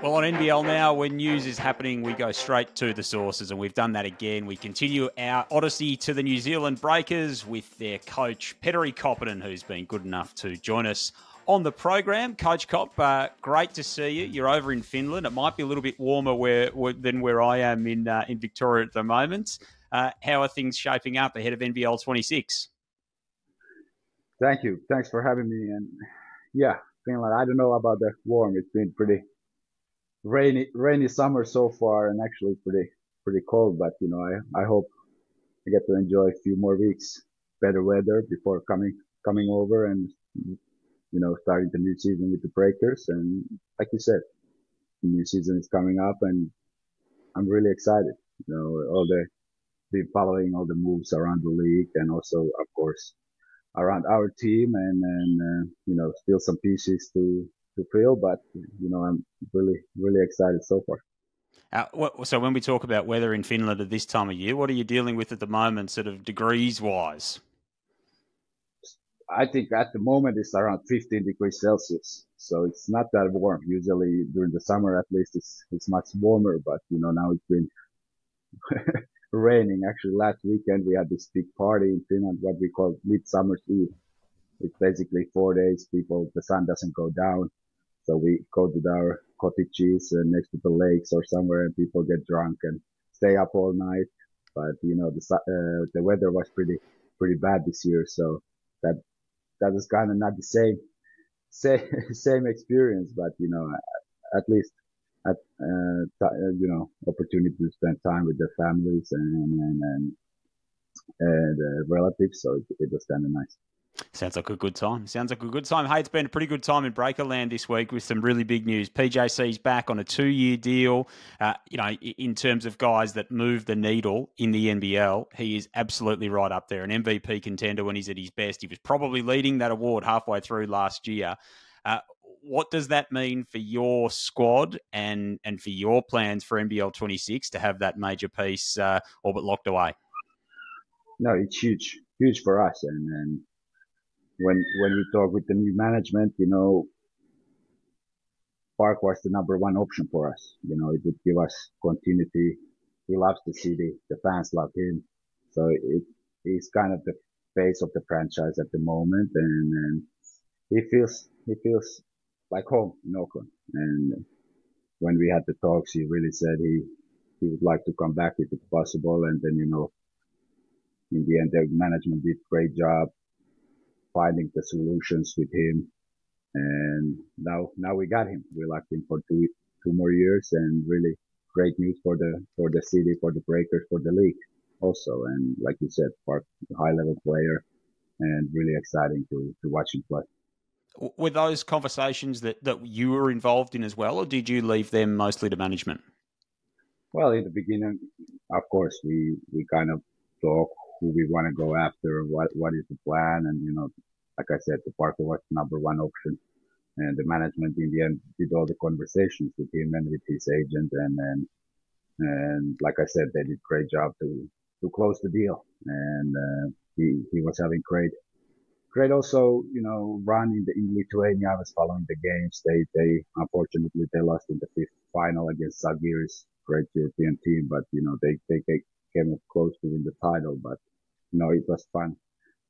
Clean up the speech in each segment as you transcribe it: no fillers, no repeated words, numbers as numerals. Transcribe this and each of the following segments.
Well, on NBL now, when news is happening, we go straight to the sources, and we've done that again. We continue our odyssey to the New Zealand Breakers with their coach, Petteri Koponen, who's been good enough to join us on the program. Coach Cop, great to see you. You're over in Finland. It might be a little bit warmer than where I am in Victoria at the moment. How are things shaping up ahead of NBL26? Thank you. Thanks for having me. And yeah, Finland, I don't know about the warm. It's been pretty rainy summer so far, and actually pretty cold. But I hope I get to enjoy a few more weeks better weather before coming over and starting the new season with the Breakers. And like you said, the new season is coming up, and I'm really excited. Been following all the moves around the league, and also of course around our team, and still some pieces to fill, but I'm really excited so far. So when we talk about weather in Finland at this time of year, what are you dealing with at the moment, sort of degrees wise? I think at the moment it's around 15 degrees Celsius, so it's not that warm. Usually during the summer, at least, it's much warmer, but now it's been raining. Actually, last weekend we had this big party in Finland, what we call Midsummer's Eve. It's basically 4 days. The sun doesn't go down. So we go to our cottages next to the lakes or somewhere, and people get drunk and stay up all night. But the weather was pretty bad this year, so that was kind of not the same experience. But at least opportunity to spend time with their families and relatives. So it was kind of nice. Sounds like a good time. Hey, it's been a pretty good time in Breakerland this week with some really big news. PJC's back on a 2-year deal. In terms of guys that move the needle in the NBL, he is absolutely right up there. An MVP contender when he's at his best. He was probably leading that award halfway through last year. What does that mean for your squad and for your plans for NBL26 to have that major piece all but locked away? No, it's huge for us. And when we talk with the new management, Park was the number one option for us. It would give us continuity. He loves the city. The fans love him. So he's kind of the face of the franchise at the moment. And he feels like home in Auckland. And when we had the talks, he really said he would like to come back if it's possible. And then, in the end, the management did a great job finding the solutions with him. And now we got him. We locked him for two more years, and really great news for the city, for the Breakers, for the league also. And like you said, Park, a high level player, and really exciting to watch him play. Were those conversations that you were involved in as well, or did you leave them mostly to management? Well, in the beginning, of course, we kind of talk who we want to go after, what is the plan, and like I said, the Parker was the number one option, and the management in the end did all the conversations with him and with his agent, and like I said, they did a great job to close the deal, and he was having great also, run in Lithuania. I was following the games. They unfortunately they lost in the fifth final against Zagiris, great European team, but they came up close to win the title, but it was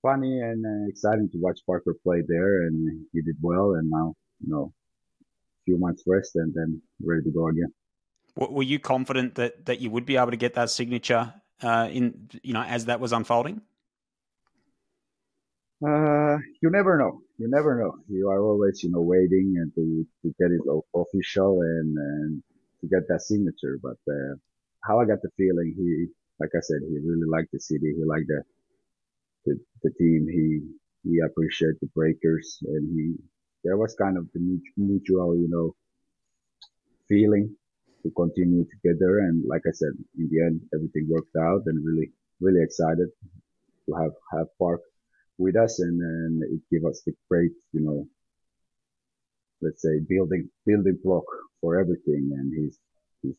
funny and exciting to watch Parker play there, and he did well, and now a few months rest and then ready to go again. Were you confident that you would be able to get that signature as that was unfolding? You never know. You are always waiting and to get it official and to get that signature. But how I got the feeling, like I said, he really liked the city. He liked the team. He appreciated the Breakers, and there was kind of the mutual, feeling to continue together. And like I said, in the end, everything worked out, and really excited to have Park with us, and it gave us the great, let's say building block for everything. And he's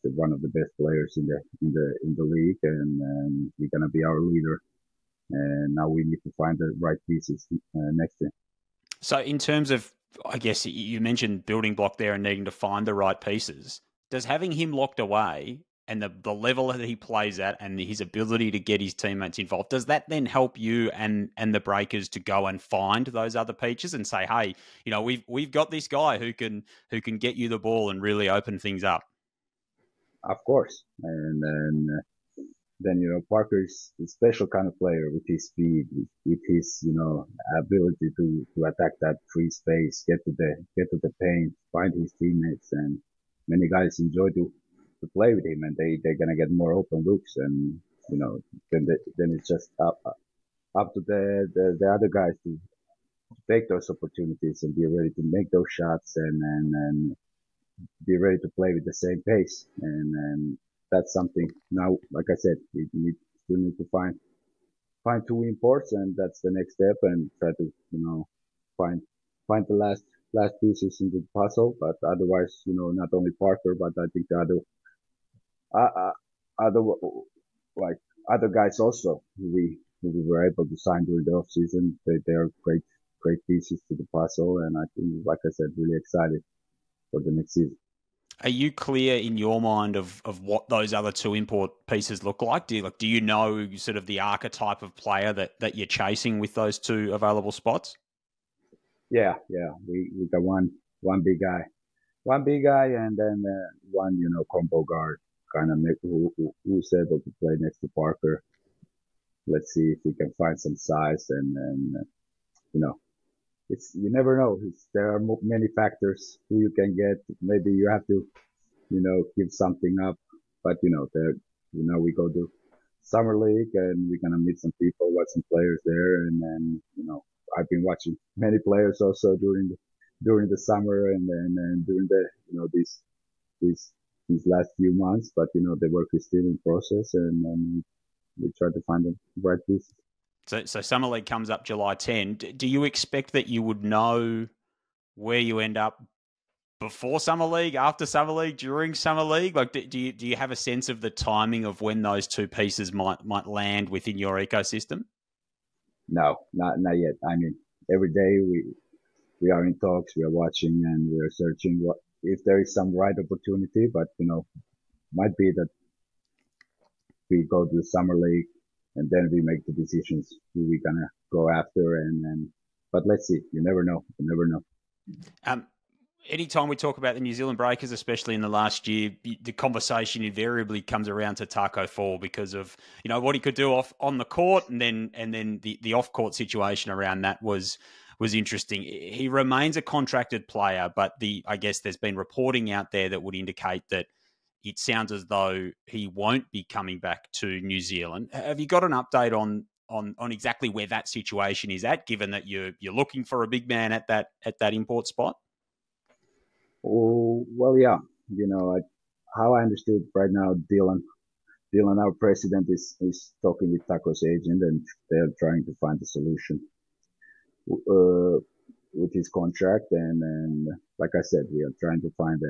one of the best players in the league, and he's gonna be our leader. And now we need to find the right pieces next year. So in terms of I guess you mentioned building block there and needing to find the right pieces. Does having him locked away and the level that he plays at and his ability to get his teammates involved, does that then help you and the Breakers to go and find those other peaches and say, hey, we've got this guy who can get you the ball and really open things up? Of course. And then, Parker is a special kind of player with his speed, with his, ability to attack that free space, get to the paint, find his teammates, and many guys enjoy to play with him, and they're gonna get more open looks, and then it's just up to the other guys to take those opportunities and be ready to make those shots and be ready to play with the same pace. And that's something now, like I said, we still need to find two imports, and that's the next step, and try to, find the last pieces in the puzzle. But otherwise, not only Parker, but I think the other like other guys also who we were able to sign during the off season. They are great pieces to the puzzle, and I think, like I said, really excited for the next season. Are you clear in your mind of what those other two import pieces look like? Do you know sort of the archetype of player that you're chasing with those two available spots? Yeah. We got one big guy, and then one combo guard kind of who's able to play next to Parker. Let's see if we can find some size, and you never know. There are many factors who you can get. Maybe you have to give something up, but we go to summer league and we're gonna meet some people, watch some players there, and then I've been watching many players also during the summer, and then during the these last few months, but the work is still in process, and we try to find the right pieces. So Summer League comes up July 10. Do you expect that you would know where you end up before Summer League, after Summer League, during Summer League? Like, do you have a sense of the timing of when those two pieces might land within your ecosystem? No, not yet. I mean, every day we are in talks, we are watching, and we are searching if there is some right opportunity. But might be that we go to the Summer League and then we make the decisions who we're gonna go after, and but let's see. You never know. Anytime we talk about the New Zealand Breakers, especially in the last year, the conversation invariably comes around to Taco Fall because of what he could do on the court, and then the off court situation around that was interesting. He remains a contracted player, but I guess there's been reporting out there that would indicate that it sounds as though he won't be coming back to New Zealand. Have you got an update on exactly where that situation is at, given that you're looking for a big man at that import spot? Oh, well, yeah. How I understood right now, Dylan, our president, is talking with Taco's agent, and they're trying to find a solution with his contract. And like I said, we are trying to find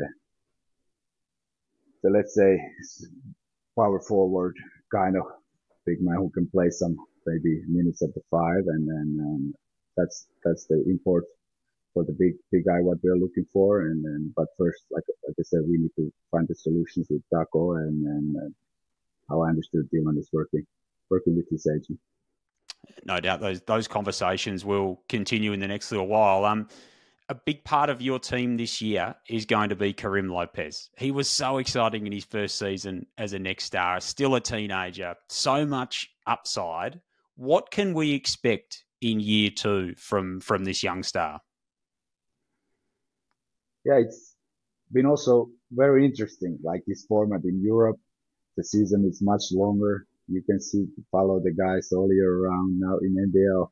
let's say, power forward kind of big man who can play some maybe minutes at the five, and then that's the import for the big guy what we're looking for. And then, but first, like I said, we need to find the solutions with Taco, and how I understood Dylan is working with his agent. No doubt those conversations will continue in the next little while. A big part of your team this year is going to be Karim Lopez. He was so exciting in his first season as a next star, still a teenager, so much upside. What can we expect in year two from this young star? Yeah, it's been also very interesting. Like this format in Europe, the season is much longer. You can follow the guys all year round. Now in NBL,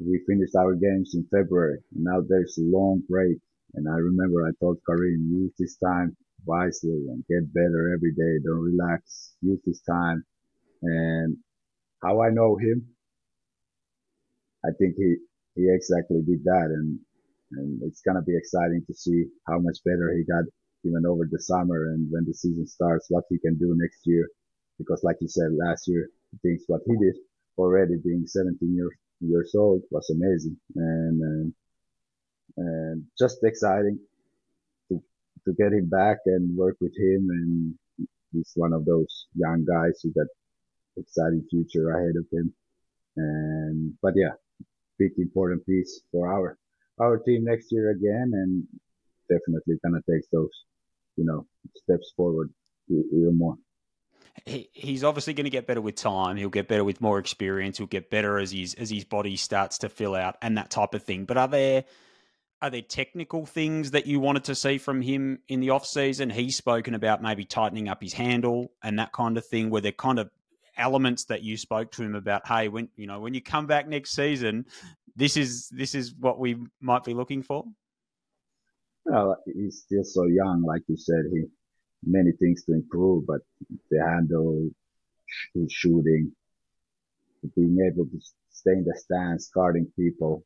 we finished our games in February, and now there's a long break. And I remember I told Karim, use this time wisely and get better every day. Don't relax. Use this time. And how I know him, I think he exactly did that. And it's going to be exciting to see how much better he got even over the summer, and when the season starts, what he can do next year. Because like you said, last year, I think what he did already being 17 years old was amazing. and just exciting to to get him back and work with him. And he's one of those young guys who got exciting future ahead of him. And but yeah, big important piece for our team next year again, and definitely gonna take those steps forward even more. He's obviously going to get better with time. He'll get better with more experience. He'll get better as his body starts to fill out and that type of thing. But are there technical things that you wanted to see from him in the off season? He's spoken about maybe tightening up his handle and that kind of thing. Were there kind of elements that you spoke to him about? Hey, when you come back next season, this is what we might be looking for. Well, he's still so young, like you said. He many things to improve, but the handle, his shooting, being able to stay in the stands, guarding people,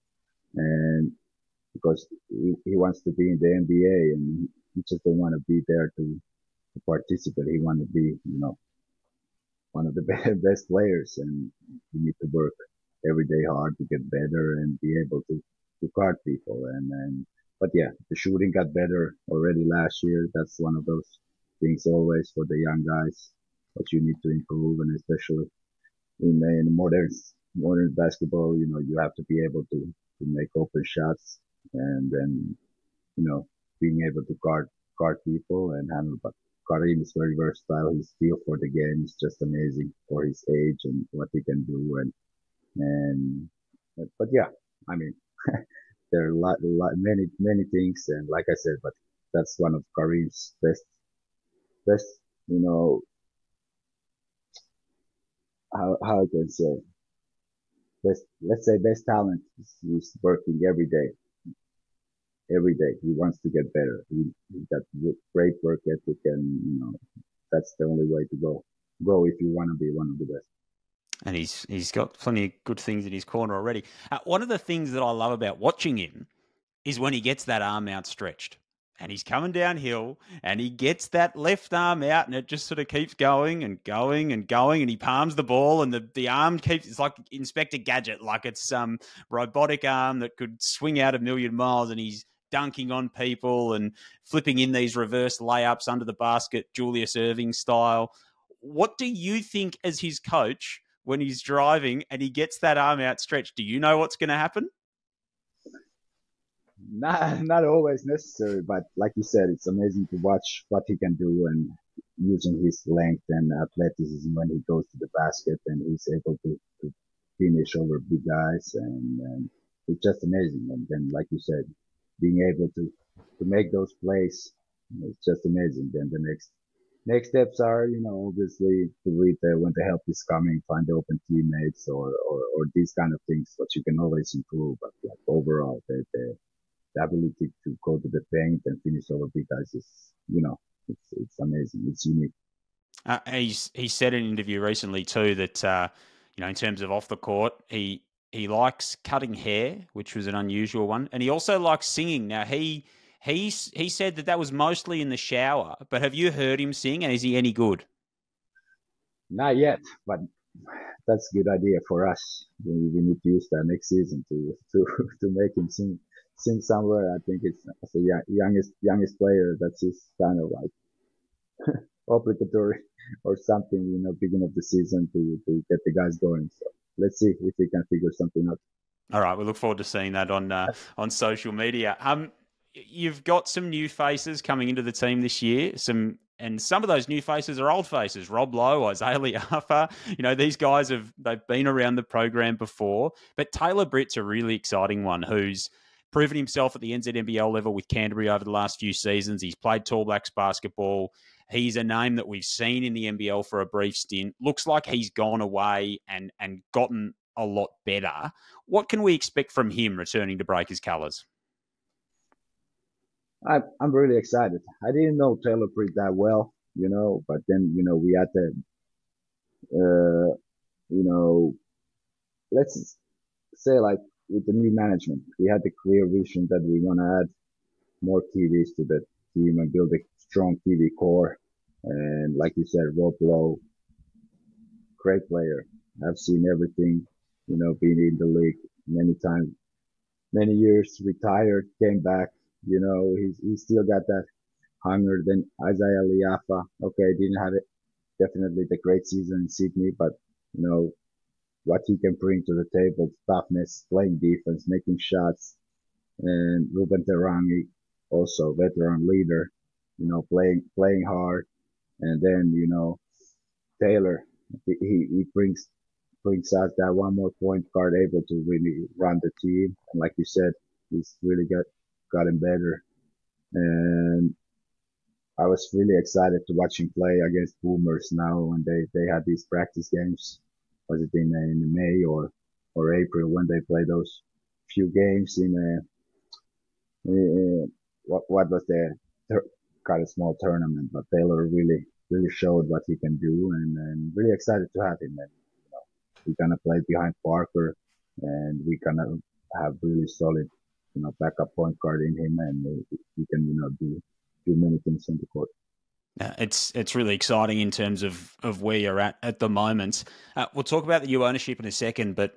and because he wants to be in the NBA and he just don't want to be there to participate. He want to be, one of the best players, and you need to work every day hard to get better and be able to guard people. But yeah, the shooting got better already last year. That's one of those things always for the young guys, but you need to improve, and especially in modern basketball, you have to be able to make open shots and then, being able to guard people and handle. But Karim is very versatile. His feel for the game is just amazing for his age and what he can do. And but yeah, I mean, there are many things, and like I said, but that's one of Karim's best, you know, how I can say let's say best talent. He's working every day. Every day he wants to get better. He got great work ethic, and that's the only way to go if you want to be one of the best. And he's got plenty of good things in his corner already. One of the things that I love about watching him is when he gets that arm outstretched and he's coming downhill and he gets that left arm out and it just sort of keeps going and going and going, and he palms the ball and the arm keeps, it's like Inspector Gadget, like it's some robotic arm that could swing out a million miles, and he's dunking on people and flipping in these reverse layups under the basket, Julius Erving style. What do you think as his coach when he's driving and he gets that arm outstretched? Do you know what's going to happen? Not always necessary, but like you said, it's amazing to watch what he can do, and using his length and athleticism when he goes to the basket and he's able to finish over big guys, and it's just amazing. And then, like you said, being able to make those plays, it's just amazing. Then the next steps are, obviously to read when the help is coming, find the open teammates, or these kind of things. But you can always improve. But like overall, the ability to go to the paint and finish over big guys is, it's amazing. It's unique. He said in an interview recently too that in terms of off the court, he likes cutting hair, which was an unusual one, and he also likes singing. Now he said that was mostly in the shower, but have you heard him sing, and is he any good? Not yet, but that's a good idea for us. We need to use that next season to make him sing somewhere. I think it's the youngest player. That's his kind of like obligatory or something, beginning of the season to get the guys going. So let's see if we can figure something out. All right, we look forward to seeing that on social media. You've got some new faces coming into the team this year. Some of those new faces are old faces. Rob Lowe, Isaiah Liafa. These guys they've been around the program before. But Taylor Britt's a really exciting one who's proven himself at the NZNBL level with Canterbury over the last few seasons. He's played Tall Blacks basketball. He's a name that we've seen in the NBL for a brief stint. Looks like he's gone away and gotten a lot better. What can we expect from him returning to Breakers colours? I'm really excited. I didn't know Taylor Britt that well, but then, we had to, let's say like with the new management, we had the clear vision that we want to add more TVs to the team and build a strong TV core. And like you said, Rob Lowe, great player. I've seen everything, being in the league many times many years, retired, came back. He's still got that hunger. Then Isaiah Liafa, okay, didn't have it definitely the great season in Sydney, but you know what he can bring to the table, toughness, playing defense, making shots, and Ruben Terangi, also veteran leader, playing hard, and then Taylor, he brings out that one more point guard able to really run the team, and like you said, he's really gotten better, and I was really excited to watch him play against Boomers now when they had these practice games. Was it in May or April when they played those few games what was the kind of small tournament? But Taylor really showed what he can do, and really excited to have him. And we're gonna play behind Parker, and we're gonna have really solid backup point guard in him, and he can do many things on the court. It's really exciting in terms of where you're at the moment. We'll talk about the new ownership in a second, but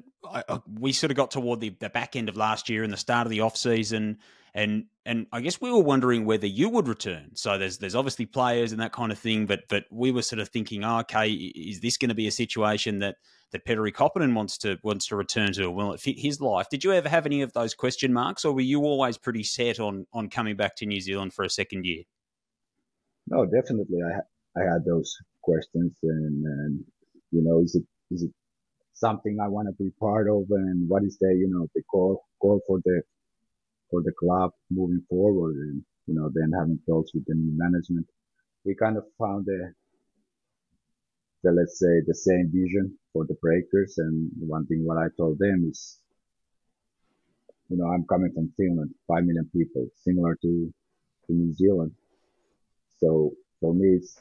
we sort of got toward the back end of last year and the start of the off season, and I guess we were wondering whether you would return. So there's obviously players and that kind of thing, but we were sort of thinking, okay, is this going to be a situation that Petteri Koponen wants to return to? Will it fit his life? Did you ever have any of those question marks, or were you always pretty set on coming back to New Zealand for a second year? No, definitely. I had those questions, and is it something I want to be part of, and what is the call for the club moving forward, and then having talks with the new management, we kind of found the let's say the same vision for the Breakers, and one thing what I told them is, I'm coming from Finland, 5 million people, similar to New Zealand, so for me it's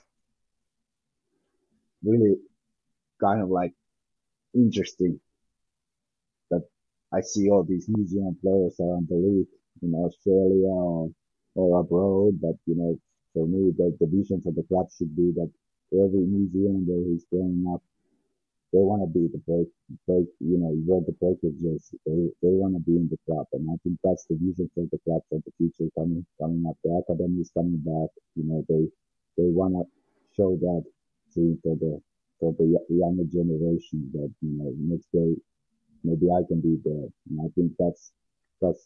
really kind of like interesting that I see all these New Zealand players around the league in Australia or abroad. But for me, the vision for the club should be that every New Zealander who's growing up, they want to be the break. Wear the Breakers jersey. They want to be in the club, and I think that's the vision for the club for the future coming up. The academy is coming back. They want to show that to for the younger generation that next day maybe I can be there. And I think that's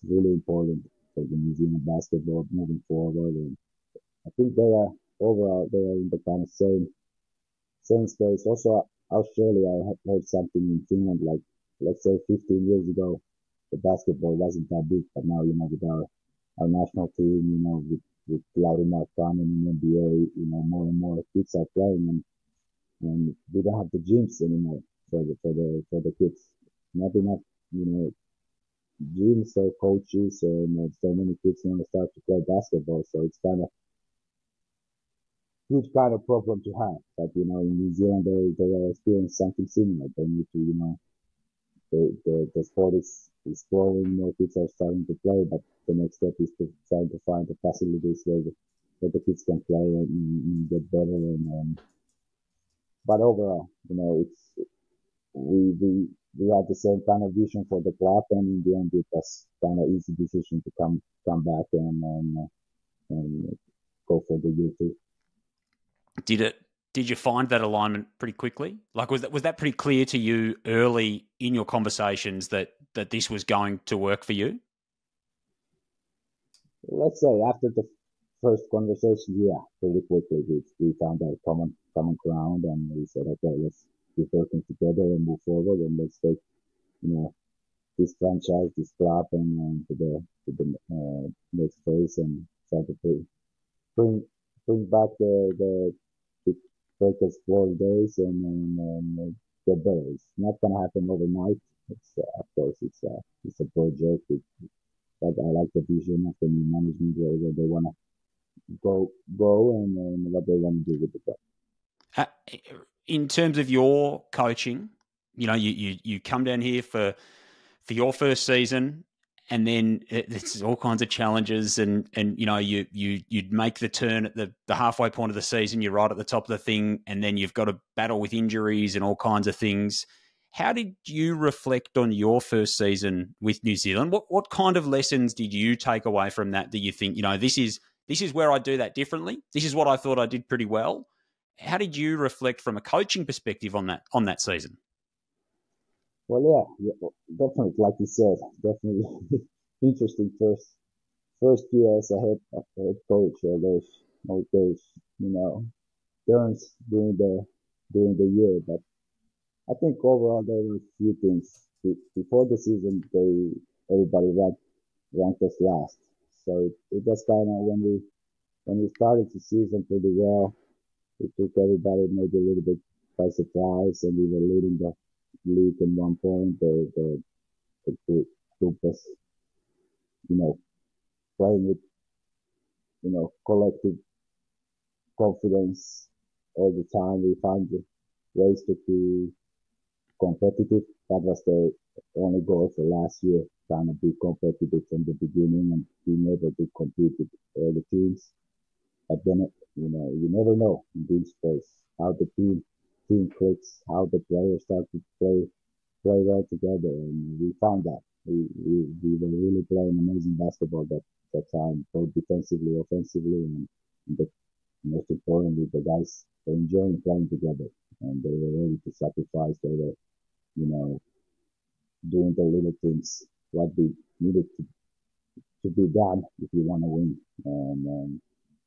really important for the New Zealand basketball moving forward. And I think they are in the kind of same space. Also, Australia, I have heard something in Finland like let's say 15 years ago, the basketball wasn't that big, but now with our national team, with Lauri Markkanen in NBA, more and more kids are playing, and we don't have the gyms anymore for the kids. Not enough, gyms or coaches, and so many kids want to start to play basketball. So it's kind of huge kind of problem to have. But in New Zealand, they are experiencing something similar. They need to, the sport is growing. More kids are starting to play, but the next step is to try to find the facilities where the kids can play and get better. But overall, it's we had the same kind of vision for the club, and in the end, it was kind of easy decision to come back and go for the year two. Did you find that alignment pretty quickly? Like was that pretty clear to you early in your conversations that this was going to work for you? Let's say after the first conversation, yeah, pretty quickly we found our common ground, and we said, okay, let's keep working together and move forward, and let's take this franchise, this club, and to the next phase, and try to bring back the Breakers glory days, and get better. It's not gonna happen overnight. It's of course it's a project, but I like the vision of the new management where they wanna go and what they want to do with the club. In terms of your coaching, you come down here for your first season, and then it's all kinds of challenges, and you'd make the turn at the halfway point of the season. You're right at the top of the thing, and then you've got to battle with injuries and all kinds of things. How did you reflect on your first season with New Zealand? What kind of lessons did you take away from that you think, this is where I do that differently? This is what I thought I did pretty well. How did you reflect from a coaching perspective on that season? Well, yeah, definitely, like you said, definitely interesting first year as a head coach. There's turns during the year, but I think overall there were a few things. Before the season, everybody ranked us last, so it was kind of when we started the season pretty well. It took everybody maybe a little bit by surprise, and we were leading the league at one point. The group was, playing with, collective confidence all the time. We found ways to be competitive. That was the only goal for last year, trying to be competitive from the beginning and being able to compete with all the teams. But then, you never know in this space how the team clicks, how the players start to play well together, and we found that we were really playing amazing basketball that time, both defensively, offensively, and the, most importantly, the guys were enjoying playing together, and they were ready to sacrifice. They were, doing the little things what we needed to be done if you want to win. And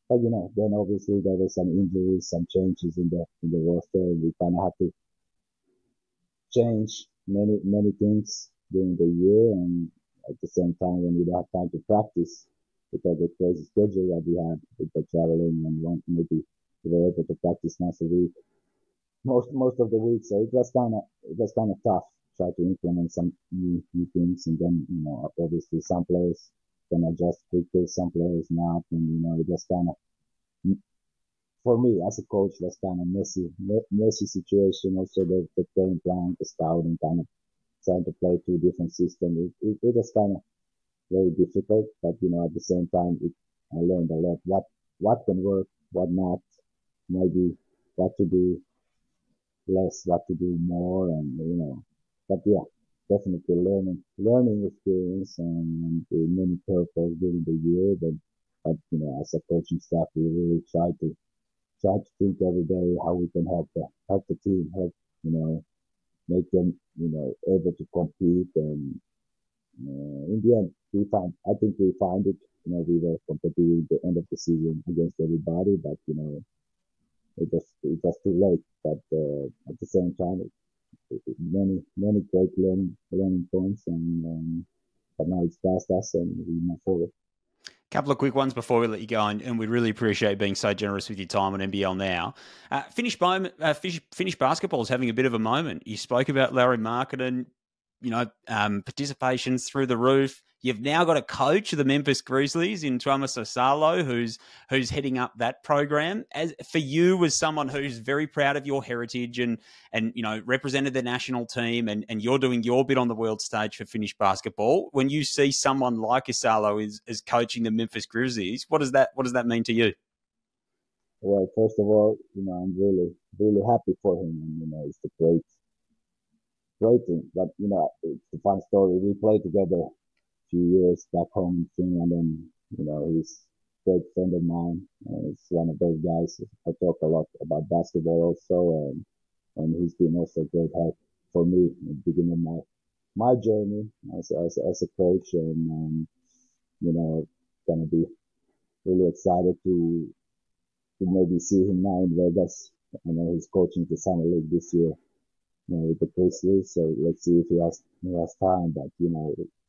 but then obviously there were some injuries, some changes in the roster, and we kind of had to change many things during the year, and at the same time when we don't have time to practice because of the crazy schedule that we had with the traveling and maybe we were able to practice once a week most of the week. So it was kind of tough try to implement some new things, and then obviously some players can adjust quickly, some players not, and it was kind of, for me as a coach, that's kind of messy situation. Also, the game plan, the scouting, kind of trying to play two different systems. It was kind of very difficult, but at the same time, I learned a lot. What can work, what not, maybe what to do less, what to do more, and But yeah, definitely learning experience and many purpose during the year. But as a coaching staff, we really try to think every day how we can help the team, make them able to compete. And in the end, I think we found it. We were competing at the end of the season against everybody, but it was too late. But at the same time, many great learning points, and but now it's past us, and we move forward. Couple of quick ones before we let you go, and we really appreciate being so generous with your time on NBL now. Finnish basketball is having a bit of a moment. You spoke about Larry Markkinen, participation's through the roof. You've now got a coach of the Memphis Grizzlies in Tuomas Asalo, who's heading up that program. As for you, as someone who's very proud of your heritage and represented the national team, and you're doing your bit on the world stage for Finnish basketball, when you see someone like Asalo is coaching the Memphis Grizzlies, what does that mean to you? Well, first of all, I'm really happy for him, and it's a great thing. But it's a fun story. We played together few years back home in Finland, and he's a great friend of mine. He's one of those guys I talk a lot about basketball also, and he's been also a great help for me in the beginning of my journey as a coach, and gonna be really excited to maybe see him now in Vegas. I know he's coaching the summer league this year, with the Grizzlies. So let's see if he has time. But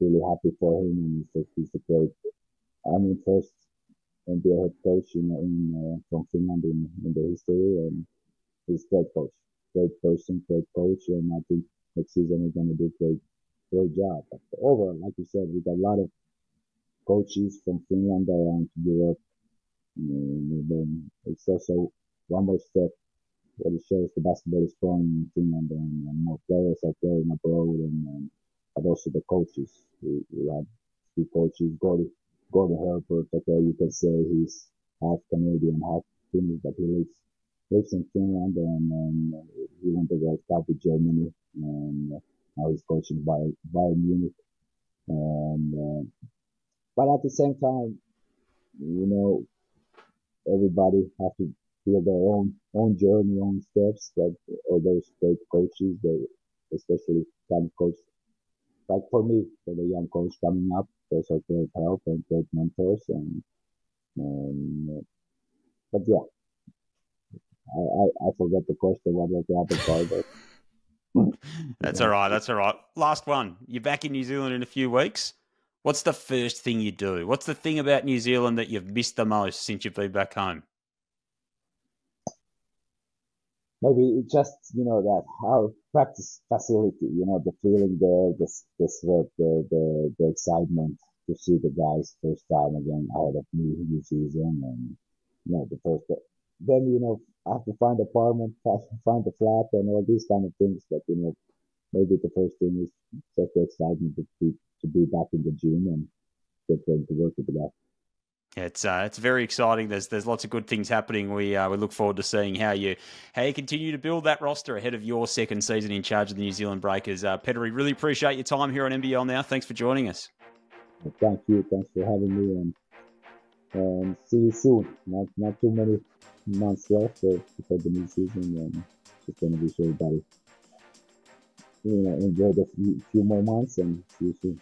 really happy for him, and he's a great. First NBL head coach from Finland in the history, and he's a great coach, great person, great coach, and I think next season he's gonna do a great job. But overall, like you said, we got a lot of coaches from Finland around Europe. And then it's also one more step what it shows the basketball is growing in Finland, and more players are playing abroad, but also the coaches. We have two coaches, Gordon Herbert. Okay, you can say he's half Canadian, half Finnish, but he lives in Finland, and he won the World Cup with Germany and now he's coaching Bayern Munich. And but at the same time, you know, everybody have to feel their own journey, own steps. That all those great coaches, they especially kind of coach like for me, for the young coach coming up, those are great help and great mentors. And but yeah, I forgot the question. What was the other part? That's all right. That's all right. Last one. You're back in New Zealand in a few weeks. What's the first thing you do? What's the thing about New Zealand that you've missed the most since you've been back home? Maybe it just that our practice facility, the feeling there, the sweat, the excitement to see the guys first time again out of new season, and the first. Then I have to find apartment, find a flat, and all these kind of things. But maybe the first thing is just the excitement to be back in the gym and get ready to work with the guys. Yeah, it's very exciting. There's lots of good things happening. We look forward to seeing how you continue to build that roster ahead of your second season in charge of the New Zealand Breakers. Petteri, really appreciate your time here on NBL Now. Thanks for joining us. Well, thank you. Thanks for having me, and see you soon. Not too many months left before the new season, and just gonna wish everybody enjoy the few more months and see you soon.